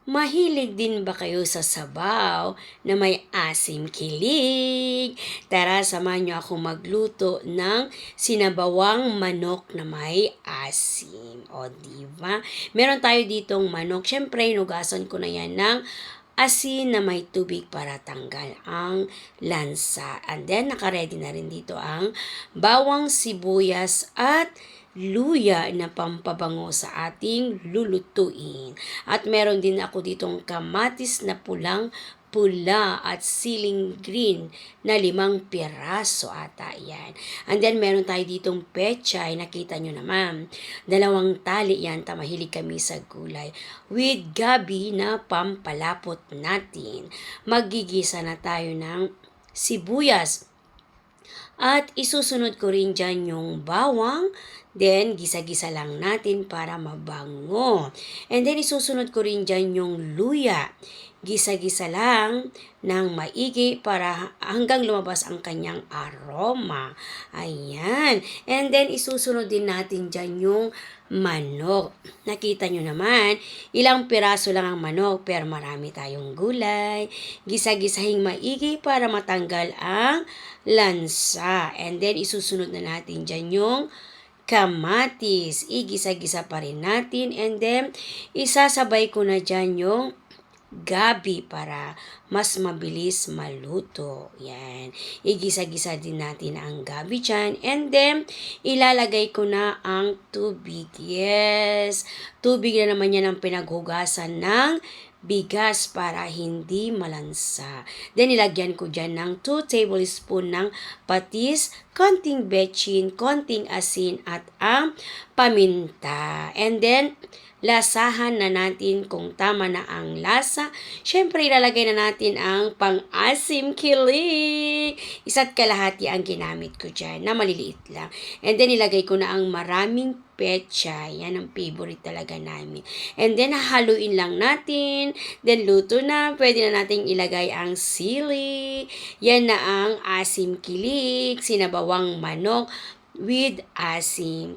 Mahilig din ba kayo sa sabaw na may asim kilig? Tara, samahan niyo ako magluto ng sinabawang manok na may asim. O, di ba? Meron tayo ditong manok. Siyempre, inugasan ko na yan ng asin na may tubig para tanggal ang lansa. And then, nakaredy na rin dito ang bawang, sibuyas at luya na pampabango sa ating lulutuin. At meron din ako ditong kamatis na pula at siling green na 5 piraso ata yan. And then meron tayo ditong pechay, nakita nyo naman. 2 tali yan, mahilig kami sa gulay. With gabi na pampalapot natin. Magigisa na tayo ng sibuyas. At isusunod ko rin dyan yung bawang. Then, gisa-gisa lang natin para mabango. And then, isusunod ko rin dyan yung luya. Gisa-gisa lang ng maigi para hanggang lumabas ang kanyang aroma. Ayan. And then, isusunod din natin dyan yung manok. Nakita nyo naman, ilang piraso lang ang manok pero marami tayong gulay. Gisa-gisahing maigi para matanggal ang lansa. And then, isusunod na natin dyan yung kamatis. Igisa-gisa pa rin natin. And then, isasabay ko na dyan yung gabi para mas mabilis maluto. Yan. Igisa-gisa din natin ang gabi dyan. And then, ilalagay ko na ang tubig. Yes. Tubig na naman yan ang pinaghugasan ng bigas para hindi malansa. Then, ilagyan ko dyan ng 2 tablespoon ng patis, konting betchin, konting asin, at ang paminta. And then, lasahan na natin kung tama na ang lasa. Siyempre, ilalagay na natin ang pang-asim kilig. 1 kalahati ang ginamit ko dyan na maliliit lang. And then, ilagay ko na ang maraming pechay. Yan ang favorite talaga namin. And then, haluin lang natin. Then, luto na. Pwede na nating ilagay ang sili. Yan na ang asim kilig, sinabawang manok with asim.